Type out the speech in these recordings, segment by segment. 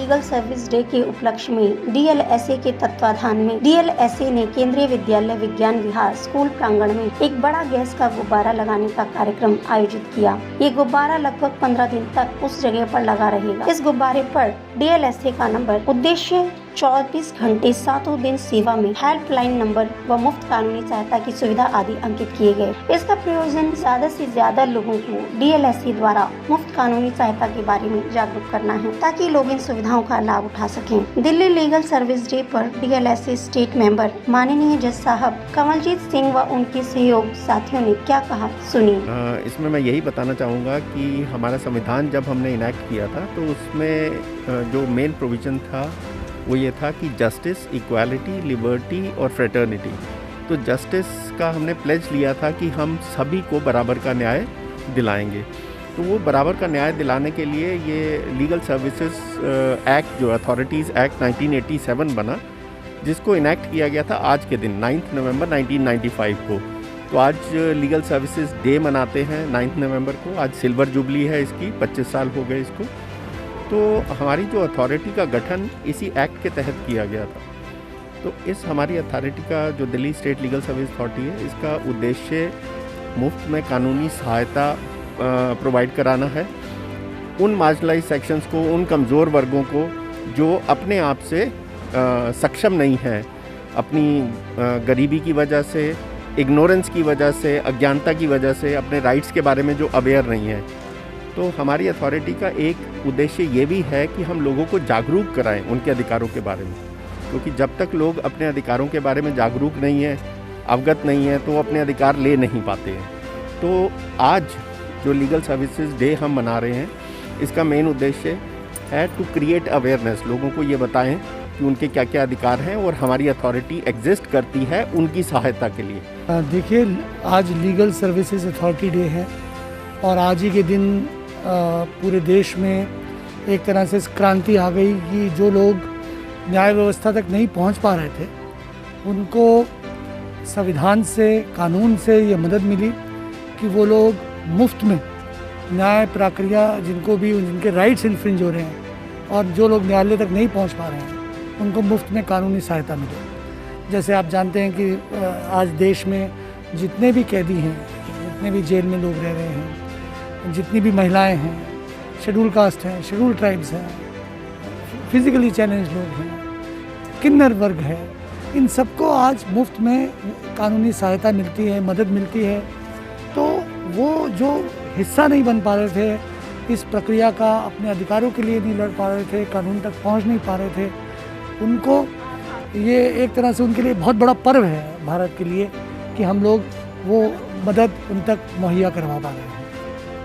Legal service day के उपलक्ष्य में डीएलएसए के तत्वाधान में डीएलएसए ने केंद्रीय विद्यालय विज्ञान विहार स्कूल प्रांगण में एक बड़ा गैस का गुब्बारा लगाने का कार्यक्रम आयोजित किया। ये गुब्बारा लगभग 15 दिन तक उस जगह पर लगा रहेगा। इस गुब्बारे पर डीएलएसए का नंबर, उद्देश्य 24 घंटे 7 दिन सेवा में हेल्पलाइन नंबर व मुफ्त कानूनी सहायता की सुविधा आदि अंकित किए गए। इसका प्रयोजन ज्यादा से ज्यादा लोगों को डीएलएसए द्वारा मुफ्त कानूनी सहायता के बारे में जागरूक करना है, ताकि लोग इन सुविधाओं का लाभ उठा सकें। दिल्ली लीगल सर्विस डे पर डीएलएसए स्टेट मेंबर माननीय जज साहब कमलजीत सिंह व उनके सहयोग साथियों ने क्या कहा, सुनिए। इसमें मैं यही बताना चाहूँगा कि हमारा संविधान जब हमने इनैक्ट किया था तो उसमें जो मेन प्रोविज़न था वो ये था कि जस्टिस, इक्वालिटी, लिबर्टी और फ्रेटर्निटी। तो जस्टिस का हमने प्लेज लिया था कि हम सभी को बराबर का न्याय दिलाएंगे। तो वो बराबर का न्याय दिलाने के लिए ये लीगल सर्विसेज एक्ट जो अथॉरिटीज़ एक्ट 1987 बना, जिसको इनैक्ट किया गया था आज के दिन 9 नवंबर 1995 को। तो आज लीगल सर्विसेज डे मनाते हैं 9 नवंबर को। आज सिल्वर जुबली है इसकी, 25 साल हो गए इसको। तो हमारी जो अथॉरिटी का गठन इसी एक्ट के तहत किया गया था। तो इस हमारी अथॉरिटी का जो Delhi state legal service authority है, इसका उद्देश्य मुफ्त में कानूनी सहायता प्रोवाइड कराना है उन मार्जिनलाइज सेक्शंस को, उन कमज़ोर वर्गों को जो अपने आप से सक्षम नहीं हैं, अपनी गरीबी की वजह से, इग्नोरेंस की वजह से, अज्ञानता की वजह से अपने राइट्स के बारे में जो अवेयर नहीं है। तो हमारी अथॉरिटी का एक उद्देश्य ये भी है कि हम लोगों को जागरूक कराएं उनके अधिकारों के बारे में, क्योंकि जब तक लोग अपने अधिकारों के बारे में जागरूक नहीं हैं, अवगत नहीं हैं, तो वो अपने अधिकार ले नहीं पाते हैं। तो आज जो लीगल सर्विसेज डे हम मना रहे हैं, इसका मेन उद्देश्य है टू क्रिएट अवेयरनेस, लोगों को ये बताएं कि उनके क्या क्या अधिकार हैं और हमारी अथॉरिटी एग्जिस्ट करती है उनकी सहायता के लिए। देखिए, आज लीगल सर्विसेज अथॉरिटी डे है और आज ही के दिन पूरे देश में एक तरह से क्रांति आ गई कि जो लोग न्याय व्यवस्था तक नहीं पहुंच पा रहे थे, उनको संविधान से, कानून से ये मदद मिली कि वो लोग मुफ्त में न्याय प्रक्रिया, जिनके राइट्स इन्फ्रिंज हो रहे हैं और जो लोग न्यायालय तक नहीं पहुंच पा रहे हैं, उनको मुफ्त में कानूनी सहायता मिले। जैसे आप जानते हैं कि आज देश में जितने भी कैदी हैं, जितने भी जेल में लोग रह रहे हैं, जितनी भी महिलाएं हैं, शेड्यूल कास्ट हैं, शेड्यूल ट्राइब्स हैं, फिजिकली चैलेंज लोग हैं, किन्नर वर्ग है, इन सबको आज मुफ्त में कानूनी सहायता मिलती है, मदद मिलती है। तो वो जो हिस्सा नहीं बन पा रहे थे इस प्रक्रिया का, अपने अधिकारों के लिए नहीं लड़ पा रहे थे, कानून तक पहुंच नहीं पा रहे थे, उनको ये एक तरह से उनके लिए बहुत बड़ा पर्व है भारत के लिए कि हम लोग वो मदद उन तक मुहैया करवा पा रहे हैं।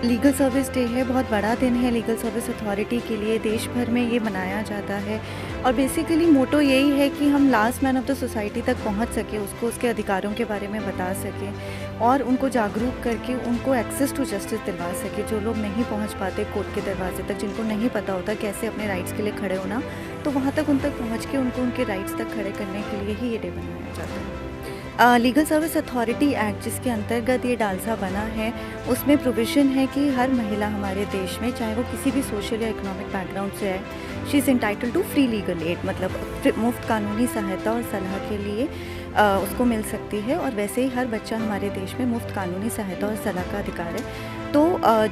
लीगल सर्विस डे है, बहुत बड़ा दिन है लीगल सर्विस अथॉरिटी के लिए। देश भर में ये मनाया जाता है और बेसिकली मोटो यही है कि हम last man of the society तक पहुंच सके, उसको उसके अधिकारों के बारे में बता सकें और उनको जागरूक करके उनको एक्सेस टू जस्टिस दिलवा सके। जो लोग नहीं पहुंच पाते कोर्ट के दरवाजे तक, जिनको नहीं पता होता कैसे अपने राइट्स के लिए खड़े होना, तो वहाँ तक उन तक पहुँच के उनको उनके राइट्स तक खड़े करने के लिए ही ये डे बनाया जाता है। लीगल सर्विस अथॉरिटी एक्ट जिसके अंतर्गत ये डालसा बना है, उसमें प्रोविज़न है कि हर महिला हमारे देश में, चाहे वो किसी भी सोशल या इकोनॉमिक बैकग्राउंड से है, she is entitle to free legal aid, मतलब मुफ्त कानूनी सहायता और सलाह के लिए उसको मिल सकती है। और वैसे ही हर बच्चा हमारे देश में मुफ्त कानूनी सहायता और सलाह का अधिकार है। तो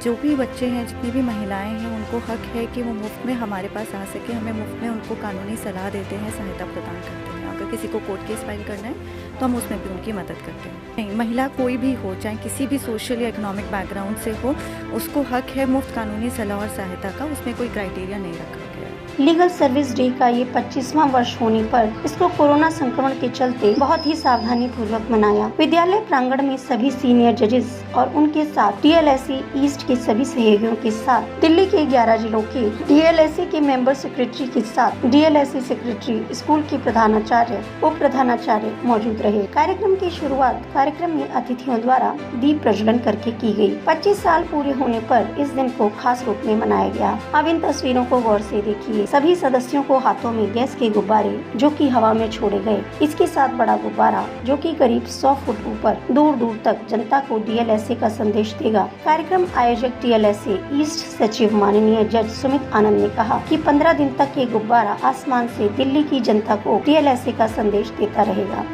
जो भी बच्चे हैं, जितनी भी महिलाएं हैं, उनको हक है कि वो मुफ्त में हमारे पास आ सके। हमें मुफ्त में उनको कानूनी सलाह देते हैं, सहायता प्रदान करते हैं। अगर किसी को कोर्ट केस फाइल करना है तो हम उसमें भी उनकी मदद करते हैं। नहीं, महिला कोई भी हो, चाहे किसी भी सोशल या इकोनॉमिक बैकग्राउंड से हो, उसको हक है मुफ्त कानूनी सलाह और सहायता का। उसमें कोई क्राइटेरिया नहीं रखा गया है। लीगल सर्विस डे का ये 25वां वर्ष होने पर इसको कोरोना संक्रमण के चलते बहुत ही सावधानी पूर्वक मनाया। विद्यालय प्रांगण में सभी सीनियर जजेस और उनके साथ डीएलएसए ईस्ट के सभी सहयोगियों के साथ दिल्ली के 11 जिलों के डीएलएसए के मेंबर सेक्रेटरी के साथ डीएलएसए सेक्रेटरी, स्कूल के प्रधानाचार्य, उप प्रधानाचार्य मौजूद रहे। कार्यक्रम की शुरुआत कार्यक्रम में अतिथियों द्वारा दीप प्रज्वलन करके की गई। 25 साल पूरे होने पर इस दिन को खास रूप में मनाया गया। अब इन तस्वीरों को गौर से देखिए। सभी सदस्यों को हाथों में गैस के गुब्बारे जो कि हवा में छोड़े गए, इसके साथ बड़ा गुब्बारा जो कि करीब 100 फुट ऊपर दूर दूर तक जनता को डीएलएसए डीएलएसए का संदेश देगा। कार्यक्रम आयोजक डीएलएसए ईस्ट सचिव माननीय जज सुमित आनंद ने कहा कि 15 दिन तक ये गुब्बारा आसमान से दिल्ली की जनता को डीएलएसए का संदेश देता रहेगा।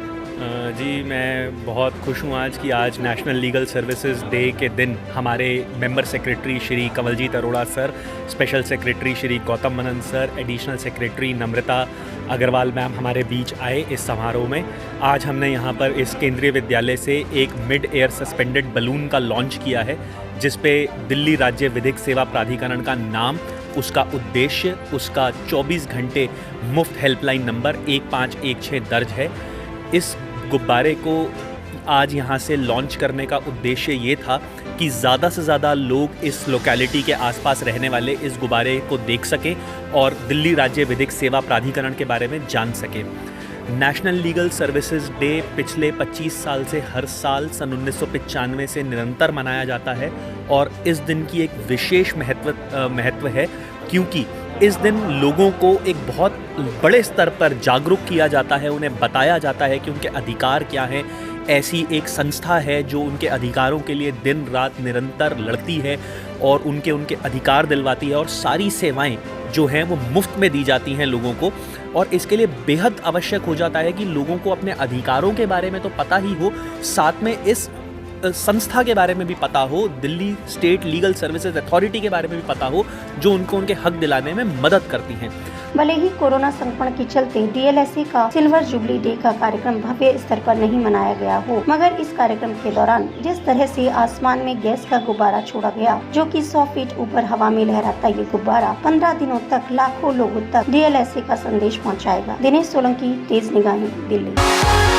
जी, मैं बहुत खुश हूँ आज कि आज नेशनल लीगल सर्विसेज डे के दिन हमारे member secretary Shri Kanwaljit Arora sir, special secretary Shri Gautam Manan sir, additional secretary Namrata Agarwal ma'am हमारे बीच आए इस समारोह में। आज हमने यहाँ पर इस केंद्रीय विद्यालय से एक मिड एयर सस्पेंडेड बलून का लॉन्च किया है, जिस पे दिल्ली राज्य विधिक सेवा प्राधिकरण का नाम, उसका उद्देश्य, उसका 24 घंटे मुफ्त हेल्पलाइन नंबर 1516 दर्ज है। इस गुब्बारे को आज यहाँ से लॉन्च करने का उद्देश्य ये था कि ज़्यादा से ज़्यादा लोग इस लोकेलिटी के आसपास रहने वाले इस गुब्बारे को देख सकें और दिल्ली राज्य विधिक सेवा प्राधिकरण के बारे में जान सकें। नेशनल लीगल सर्विसेज डे पिछले 25 साल से हर साल सन 1995 से निरंतर मनाया जाता है और इस दिन की एक विशेष महत्व है, क्योंकि इस दिन लोगों को एक बहुत बड़े स्तर पर जागरूक किया जाता है, उन्हें बताया जाता है कि उनके अधिकार क्या हैं। ऐसी एक संस्था है जो उनके अधिकारों के लिए दिन रात निरंतर लड़ती है और उनके अधिकार दिलवाती है और सारी सेवाएं जो हैं वो मुफ्त में दी जाती हैं लोगों को। और इसके लिए बेहद आवश्यक हो जाता है कि लोगों को अपने अधिकारों के बारे में तो पता ही हो, साथ में इस संस्था के बारे में भी पता हो, Delhi state legal services authority के बारे में भी पता हो, जो उनको उनके हक दिलाने में मदद करती हैं। भले ही कोरोना संक्रमण के चलते डीएलएसए का सिल्वर जुबली डे का कार्यक्रम भव्य स्तर पर नहीं मनाया गया हो, मगर इस कार्यक्रम के दौरान जिस तरह से आसमान में गैस का गुब्बारा छोड़ा गया, जो कि 100 फीट ऊपर हवा में लहराता ये गुब्बारा 15 दिनों तक लाखों लोगों तक डीएलएसए का संदेश पहुंचाएगा। दिनेश सोलंकी, तेज निगाहें, दिल्ली।